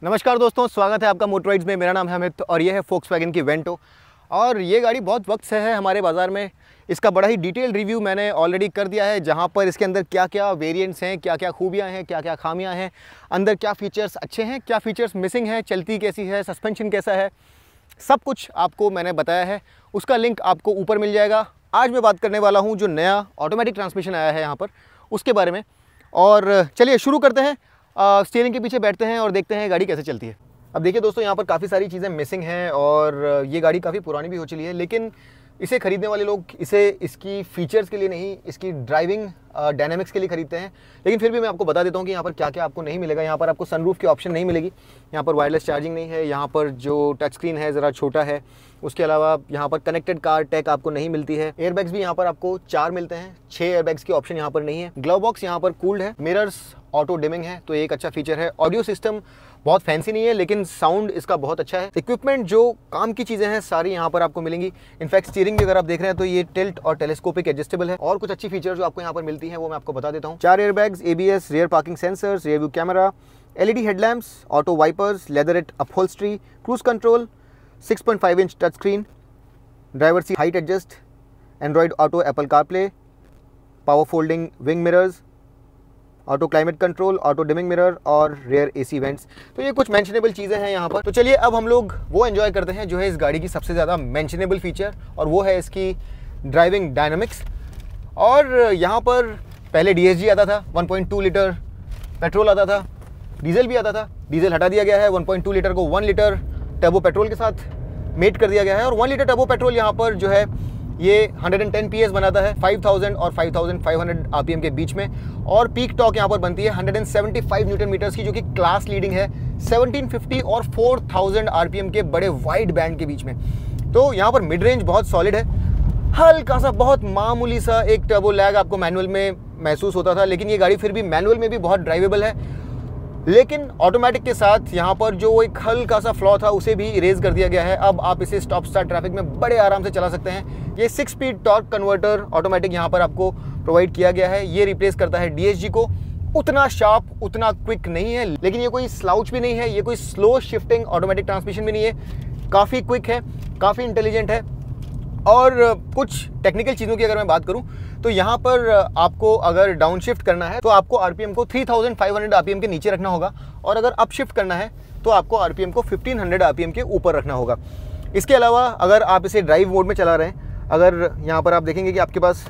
नमस्कार दोस्तों, स्वागत है आपका मोटर राइड्स में। मेरा नाम है अमित और ये है फोक्सवैगन की वेंटो। और ये गाड़ी बहुत वक्त से है हमारे बाज़ार में। इसका बड़ा ही डिटेल रिव्यू मैंने ऑलरेडी कर दिया है, जहाँ पर इसके अंदर क्या क्या वेरिएंट्स हैं, क्या क्या खूबियाँ हैं, क्या क्या खामियाँ हैं, अंदर क्या फ़ीचर्स अच्छे हैं, क्या फ़ीचर्स मिसिंग हैं, चलती कैसी है, सस्पेंशन कैसा है, सब कुछ आपको मैंने बताया है। उसका लिंक आपको ऊपर मिल जाएगा। आज मैं बात करने वाला हूँ जो नया ऑटोमेटिक ट्रांसमिशन आया है यहाँ पर, उसके बारे में। और चलिए शुरू करते हैं। स्टीयरिंग के पीछे बैठते हैं और देखते हैं गाड़ी कैसे चलती है। अब देखिए दोस्तों, यहाँ पर काफ़ी सारी चीज़ें मिसिंग हैं और ये गाड़ी काफ़ी पुरानी भी हो चली है, लेकिन इसे ख़रीदने वाले लोग इसे इसकी फ़ीचर्स के लिए नहीं, इसकी ड्राइविंग डायनामिक्स के लिए ख़रीदते हैं। लेकिन फिर भी मैं आपको बता देता हूँ कि यहाँ पर क्या क्या आपको नहीं मिलेगा। यहाँ पर आपको सनरूफ की ऑप्शन नहीं मिलेगी, यहाँ पर वायरलेस चार्जिंग नहीं है, यहाँ पर जो टच स्क्रीन है ज़रा छोटा है। उसके अलावा यहाँ पर कनेक्टेड कार टैग आपको नहीं मिलती है। एयरबैग्स भी यहाँ पर आपको 4 मिलते हैं, 6 एयरबैग्स की ऑप्शन यहाँ पर नहीं है। ग्लव बॉक्स यहाँ पर कूल्ड है, मिरर्स ऑटो डिमिंग है, तो एक अच्छा फीचर है। ऑडियो सिस्टम बहुत फैंसी नहीं है, लेकिन साउंड इसका बहुत अच्छा है। इक्विपमेंट जो काम की चीज़ें हैं सारी यहाँ पर आपको मिलेंगी। इनफैक्ट स्टीयरिंग भी अगर आप देख रहे हैं तो ये टिल्ट और टेलीस्कोपिक एडजस्टेबल है। और कुछ अच्छी फीचर जो आपको यहाँ पर मिलती हैं वो मैं आपको बता देता हूँ। 4 airbags, ABS, rear parking sensors, rear view camera, LED headlamps, auto wipers, leatherette upholstery, cruise control, 6.5 inch touch screen, driver seat height adjust, Android auto, Apple CarPlay, power folding wing mirrors, auto climate control, auto dimming mirror और rear AC vents. तो ये कुछ मेंशनेबल चीज़ें हैं यहाँ पर। तो चलिए अब हम लोग वो एंजॉय करते हैं जो है इस गाड़ी की सबसे ज़्यादा मेंशनेबल फीचर, और वो है इसकी ड्राइविंग डायनामिक्स। और यहाँ पर पहले DSG आता था, 1.2 लीटर पेट्रोल आता था, डीजल भी आता था। डीजल हटा दिया गया है, 1.2 लीटर को 1 लीटर टर्बो पेट्रोल के साथ मेट कर दिया गया है। और 1 लीटर टर्बो पेट्रोल यहाँ पर जो है ये 110 PS बनाता है 5000 और 5500 RPM के बीच में। और पीक टॉर्क यहाँ पर बनती है 175 न्यूटन मीटर्स की, जो कि क्लास लीडिंग है 1750 और 4000 RPM के बड़े वाइड बैंड के बीच में। तो यहाँ पर मिड रेंज बहुत सॉलिड है। हल्का सा बहुत मामूली सा एक टर्बो लैग आपको मैनुअल में महसूस होता था, लेकिन ये गाड़ी फिर भी मैनुअल में भी बहुत ड्राइवेबल है। लेकिन ऑटोमेटिक के साथ यहाँ पर जो एक हल्का सा फ्लॉ था उसे भी इरेज कर दिया गया है। अब आप इसे स्टॉप स्टार्ट ट्रैफिक में बड़े आराम से चला सकते हैं। ये 6 स्पीड टॉर्क कन्वर्टर ऑटोमेटिक यहाँ पर आपको प्रोवाइड किया गया है। ये रिप्लेस करता है DSG को। उतना शार्प, उतना क्विक नहीं है, लेकिन ये कोई स्लाउच भी नहीं है, ये कोई स्लो शिफ्टिंग ऑटोमेटिक ट्रांसमिशन भी नहीं है। काफ़ी क्विक है, काफ़ी इंटेलिजेंट है। और कुछ टेक्निकल चीज़ों की अगर मैं बात करूं तो यहाँ पर आपको अगर डाउन शिफ्ट करना है तो आपको RPM को 3500 RPM के नीचे रखना होगा, और अगर अप शिफ्ट करना है तो आपको RPM को 1500 RPM के ऊपर रखना होगा। इसके अलावा अगर आप इसे ड्राइव मोड में चला रहे हैं, अगर यहाँ पर आप देखेंगे कि आपके पास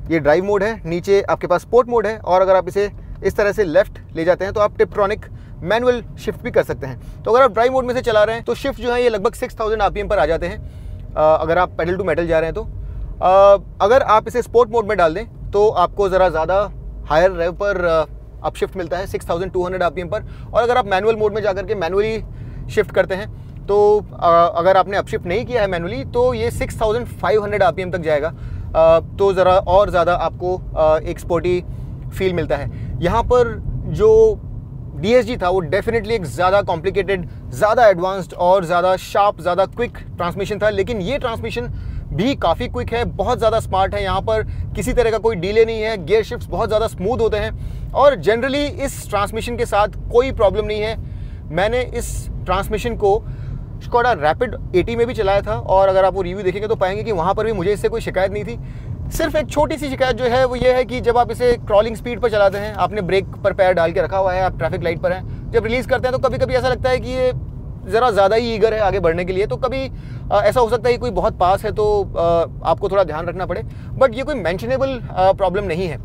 ये ड्राइव मोड है, नीचे आपके पास स्पोर्ट मोड है, और अगर आप इसे इस तरह से लेफ्ट ले जाते हैं तो आप टिपट्रॉनिक मैनुअल शिफ्ट भी कर सकते हैं। तो अगर आप ड्राइव मोड में से चला रहे हैं तो शिफ्ट जो है ये लगभग 6000 RPM पर आ जाते हैं अगर आप पेडल टू मेटल जा रहे हैं तो। अगर आप इसे स्पोर्ट मोड में डाल दें तो आपको ज़रा ज़्यादा हायर रेव पर अपशिफ्ट मिलता है 6200 RPM पर। और अगर आप मैनुअल मोड में जाकर के मैनुअली शिफ्ट करते हैं तो अगर आपने अपशिफ्ट नहीं किया है मैनुअली तो ये 6500 RPM तक जाएगा। तो ज़रा और ज़्यादा आपको एक स्पोर्टी फील मिलता है। यहाँ पर जो DSG था वो डेफिनेटली एक ज़्यादा कॉम्प्लिकेटेड, ज़्यादा एडवांस्ड और ज़्यादा शार्प, ज़्यादा क्विक ट्रांसमिशन था, लेकिन ये ट्रांसमिशन भी काफ़ी क्विक है, बहुत ज़्यादा स्मार्ट है। यहाँ पर किसी तरह का कोई डिले नहीं है, गियर शिफ्ट्स बहुत ज़्यादा स्मूथ होते हैं, और जनरली इस ट्रांसमिशन के साथ कोई प्रॉब्लम नहीं है। मैंने इस ट्रांसमिशन को स्कोडा रैपिड 80 में भी चलाया था, और अगर आप वो रिव्यू देखेंगे तो पाएंगे कि वहाँ पर भी मुझे इससे कोई शिकायत नहीं थी। सिर्फ एक छोटी सी शिकायत जो है वो ये है कि जब आप इसे क्रॉलिंग स्पीड पर चलाते हैं, आपने ब्रेक पर पैर डाल के रखा हुआ है, आप ट्रैफिक लाइट पर हैं, जब रिलीज़ करते हैं तो कभी कभी ऐसा लगता है कि ये ज़रा ज़्यादा ही ईगर है आगे बढ़ने के लिए। तो कभी ऐसा हो सकता है कि कोई बहुत पास है तो आपको थोड़ा ध्यान रखना पड़े, बट ये कोई मेंशनेबल प्रॉब्लम नहीं है।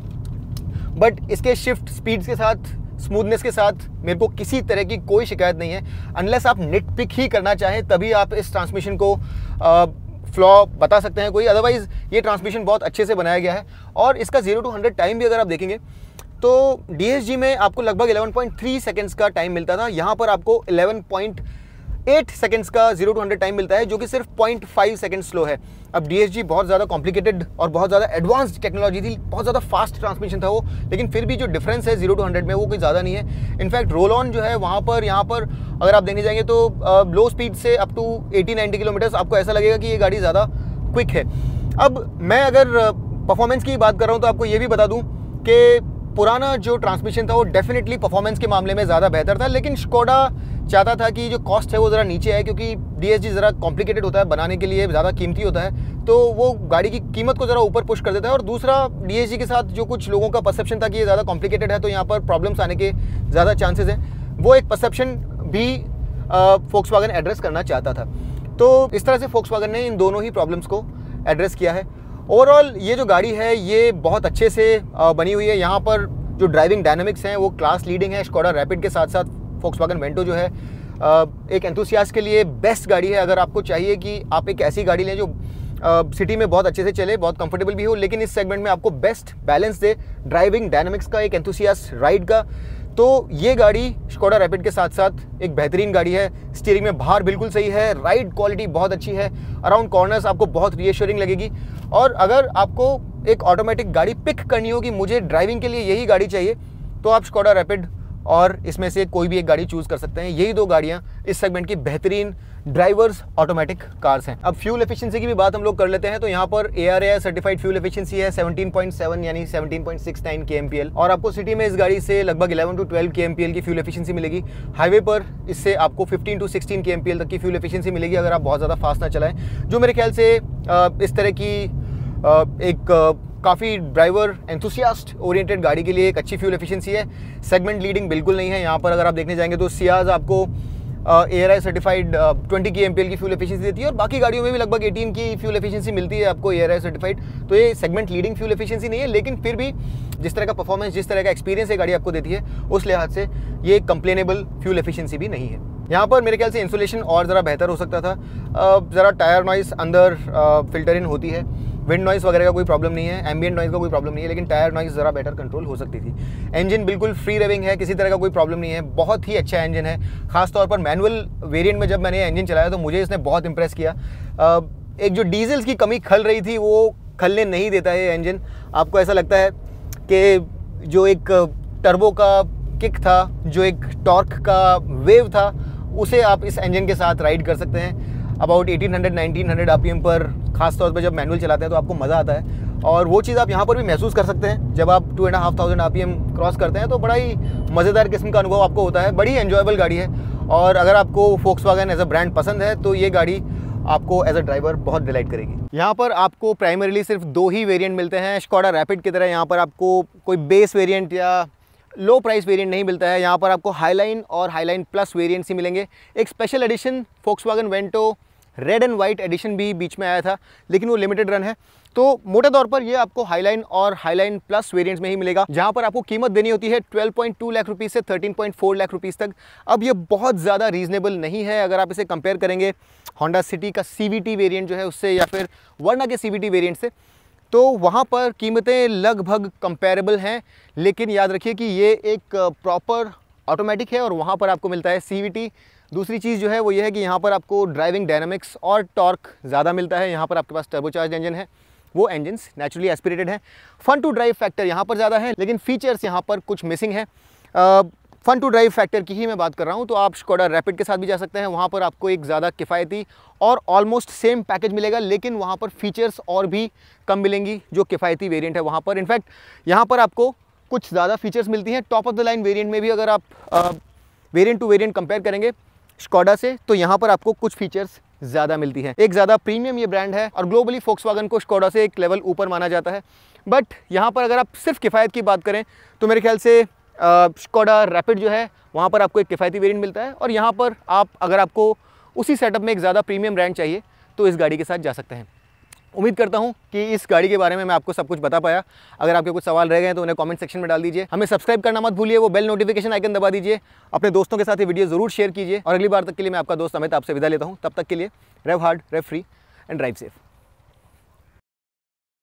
बट इसके शिफ्ट स्पीड्स के साथ, स्मूथनेस के साथ मेरे को किसी तरह की कोई शिकायत नहीं है। अनलेस आप निट पिक ही करना चाहें तभी आप इस ट्रांसमिशन को फ्लॉ बता सकते हैं कोई, अदरवाइज़ ये ट्रांसमिशन बहुत अच्छे से बनाया गया है। और इसका 0 to 100 टाइम भी अगर आप देखेंगे तो DSG में आपको लगभग 11.3 सेकेंड्स का टाइम मिलता था, यहाँ पर आपको 11.8 सेकेंड्स का 0 to 100 टाइम मिलता है, जो कि सिर्फ 0.5 सेकेंड स्लो है। अब DSG बहुत ज़्यादा कॉम्प्लिकेटेड और बहुत ज़्यादा एडवांस्ड टेक्नोलॉजी थी, बहुत ज़्यादा फास्ट ट्रांसमिशन था वो, लेकिन फिर भी जो डिफरेंस है 0 to 100 में वो कोई ज़्यादा नहीं है। इनफैक्ट रोल ऑन जो है वहाँ पर, यहाँ पर अगर आप देखने जाएंगे तो लो स्पीड से अप टू 80-90 किलोमीटर्स आपको ऐसा लगेगा कि ये गाड़ी ज़्यादा क्विक है। अब मैं अगर परफॉर्मेंस की बात कर रहा हूँ तो आपको ये भी बता दूँ कि पुराना जो ट्रांसमिशन था वो डेफिनेटली परफॉर्मेंस के मामले में ज़्यादा बेहतर था, लेकिन स्कोडा चाहता था कि जो कॉस्ट है वो ज़रा नीचे है, क्योंकि DSG ज़रा कॉम्प्लिकेटेड होता है बनाने के लिए, ज़्यादा कीमती होता है, तो वो गाड़ी की कीमत को ज़रा ऊपर पुश कर देता है। और दूसरा, DSG के साथ जो कुछ लोगों का परसेप्शन था कि ये ज़्यादा कॉम्प्लिकेटेड है तो यहाँ पर प्रॉब्लम्स आने के ज़्यादा चांसेस हैं, वो एक परसेप्शन भी फोक्सवैगन एड्रेस करना चाहता था। तो इस तरह से फोक्सवैगन ने इन दोनों ही प्रॉब्लम्स को एड्रेस किया है। ओवरऑल ये जो गाड़ी है ये बहुत अच्छे से बनी हुई है। यहाँ पर जो ड्राइविंग डायनामिक्स हैं वो क्लास लीडिंग है। स्कोडा रैपिड के साथ साथ फोक्सवैगन वेंटो जो है एक एंथुसियास्ट के लिए बेस्ट गाड़ी है। अगर आपको चाहिए कि आप एक ऐसी गाड़ी लें जो सिटी में बहुत अच्छे से चले, बहुत कंफर्टेबल भी हो, लेकिन इस सेगमेंट में आपको बेस्ट बैलेंस दे ड्राइविंग डायनामिक्स का, एक एंथुसियास्ट राइड का, तो ये गाड़ी स्कोडा रैपिड के साथ साथ एक बेहतरीन गाड़ी है। स्टीयरिंग में भार बिल्कुल सही है, राइड क्वालिटी बहुत अच्छी है, अराउंड कॉर्नर्स आपको बहुत रीअश्योरिंग लगेगी। और अगर आपको एक ऑटोमेटिक गाड़ी पिक करनी हो कि मुझे ड्राइविंग के लिए यही गाड़ी चाहिए, तो आप स्कोडा रैपिड और इसमें से कोई भी एक गाड़ी चूज़ कर सकते हैं। यही दो गाड़ियां इस सेगमेंट की बेहतरीन ड्राइवर्स ऑटोमेटिक कार्स हैं। अब फ्यूल एफिशिएंसी की भी बात हम लोग कर लेते हैं, तो यहाँ पर ARAI सर्टिफाइड फ्यूल एफिशिएंसी है 17.7 यानी 17.69 kmpl, और आपको सिटी में इस गाड़ी से लगभग 11 to 12 kmpl की फ्यूल एफिशिएंसी मिलेगी। हाईवे पर इससे आपको 15 to 16 kmpl तक की फ्यूल एफिशिएंसी मिलेगी अगर आप बहुत ज़्यादा फास्ट ना चलाएं, जो मेरे ख्याल से इस तरह की एक काफ़ी ड्राइवर एंथुसियास्ट ओरिएंटेड गाड़ी के लिए एक अच्छी फ्यूल एफिशिएंसी है। सेगमेंट लीडिंग बिल्कुल नहीं है। यहाँ पर अगर आप देखने जाएंगे तो सियाज आपको ARAI सर्टिफाइड 20 kmpl की फ्यूल एफिशिएंसी देती है, और बाकी गाड़ियों में भी लगभग 18 की फ्यूल एफिशिएंसी मिलती है आपको ARAI सर्टिफाइड। तो ये सेगमेंट लीडिंग फ्यूल एफिशिएंसी नहीं है, लेकिन फिर भी जिस तरह का परफॉर्मेंस, जिस तरह का एक्सपीरियंस ये गाड़ी आपको देती है, उस लिहाज से ये कंप्लेनेबल फ्यूल एफिशिएंसी भी नहीं है। यहाँ पर मेरे ख्याल से इंसुलेशन और ज़रा बेहतर हो सकता था। ज़रा टायर नॉइस अंदर फिल्टर इन होती है, विंड नॉइस वगैरह का कोई प्रॉब्लम नहीं है, एम्बिएंट नॉइस का कोई प्रॉब्लम नहीं है, लेकिन टायर नॉइस ज़रा बेटर कंट्रोल हो सकती थी। इंजन बिल्कुल फ्री रविंग है, किसी तरह का कोई प्रॉब्लम नहीं है, बहुत ही अच्छा इंजन है। खासतौर पर मैनुअल वेरिएंट में जब मैंने इंजन चलाया तो मुझे इसने बहुत इंप्रेस किया। एक जो डीजल्स की कमी खल रही थी वो खलने नहीं देता है ये इंजन। आपको ऐसा लगता है कि जो एक टर्बो का किक था, जो एक टॉर्क का वेव था, उसे आप इस इंजन के साथ राइड कर सकते हैं। अबाउट 1800-1900 RPM पर खासतौर पर जब मैनुअल चलाते हैं तो आपको मज़ा आता है, और वो चीज़ आप यहाँ पर भी महसूस कर सकते हैं। जब आप 2500 RPM क्रॉस करते हैं तो बड़ा ही मज़ेदार किस्म का अनुभव आपको होता है। बड़ी एन्जॉयबल गाड़ी है, और अगर आपको फोक्सवैगन एज अ ब्रांड पसंद है तो ये गाड़ी आपको एज अ ड्राइवर बहुत डिलाइट करेगी। यहाँ पर आपको प्राइमरीली सिर्फ दो ही वेरिएंट मिलते हैं। स्कोडा रैपिड की तरह यहाँ पर आपको कोई बेस वेरिएंट या लो प्राइस वेरिएंट नहीं मिलता है। यहाँ पर आपको हाईलाइन और हाईलाइन प्लस वेरिएंट्स ही मिलेंगे। एक special edition Volkswagen Vento red and white edition भी बीच में आया था, लेकिन वो लिमिटेड रन है। तो मोटे तौर पर ये आपको हाईलाइन और हाईलाइन प्लस वेरिएंट्स में ही मिलेगा, जहाँ पर आपको कीमत देनी होती है 12.2 लाख रुपीज़ से 13.4 लाख रुपीज़ तक। अब ये बहुत ज़्यादा रीजनेबल नहीं है अगर आप इसे कंपेयर करेंगे होंडा सिटी का CVT वेरिएंट जो है उससे, या फिर वर्ना के CVT वेरिएंट से, तो वहाँ पर कीमतें लगभग कंपेरेबल हैं। लेकिन याद रखिए कि ये एक प्रॉपर ऑटोमेटिक है और वहाँ पर आपको मिलता है CVT। दूसरी चीज़ जो है वो ये है कि यहाँ पर आपको ड्राइविंग डायनामिक्स और टॉर्क ज़्यादा मिलता है। यहाँ पर आपके पास टर्बोचार्ज इंजन है, वो इंजन्स नेचुरली एस्पिरेटेड हैं। फन टू ड्राइव फैक्टर यहाँ पर ज़्यादा है, लेकिन फीचर्स यहाँ पर कुछ मिसिंग है। फन टू ड्राइव फैक्टर की ही मैं बात कर रहा हूँ, तो आप स्कोडा रैपिड के साथ भी जा सकते हैं। वहाँ पर आपको एक ज़्यादा किफ़ायती और ऑलमोस्ट सेम पैकेज मिलेगा, लेकिन वहाँ पर फीचर्स और भी कम मिलेंगी जो किफ़ायती वेरिएंट है वहाँ पर। इनफैक्ट यहाँ पर आपको कुछ ज़्यादा फीचर्स मिलती हैं। Top of the line variant में भी अगर आप वेरिएंट टू वेरिएंट कंपेयर करेंगे स्कोडा से, तो यहाँ पर आपको कुछ फीचर्स ज़्यादा मिलती है। एक ज़्यादा प्रीमियम ये ब्रांड है, और ग्लोबली फोक्सवैगन को स्कोडा से एक लेवल ऊपर माना जाता है। बट यहाँ पर अगर आप सिर्फ किफ़ायत की बात करें तो मेरे ख्याल से स्कोडा रैपिड जो है वहाँ पर आपको एक किफ़ायती वेरिएंट मिलता है, और यहाँ पर आप अगर आपको उसी सेटअप में एक ज़्यादा प्रीमियम ब्रांड चाहिए तो इस गाड़ी के साथ जा सकते हैं। उम्मीद करता हूँ कि इस गाड़ी के बारे में मैं आपको सब कुछ बता पाया। अगर आपके कुछ सवाल रह गए तो उन्हें कमेंट सेक्शन में डाल दीजिए। हमें सब्सक्राइब करना मत भूलिए, वो बेल नोटिफिकेशन आइकन दबा दीजिए। अपने दोस्तों के साथ ये वीडियो ज़रूर शेयर कीजिए, और अगली बार तक के लिए मैं आपका दोस्त अमित आपसे विदा लेता हूँ। तब तक के लिए rev hard, rev free and drive safe.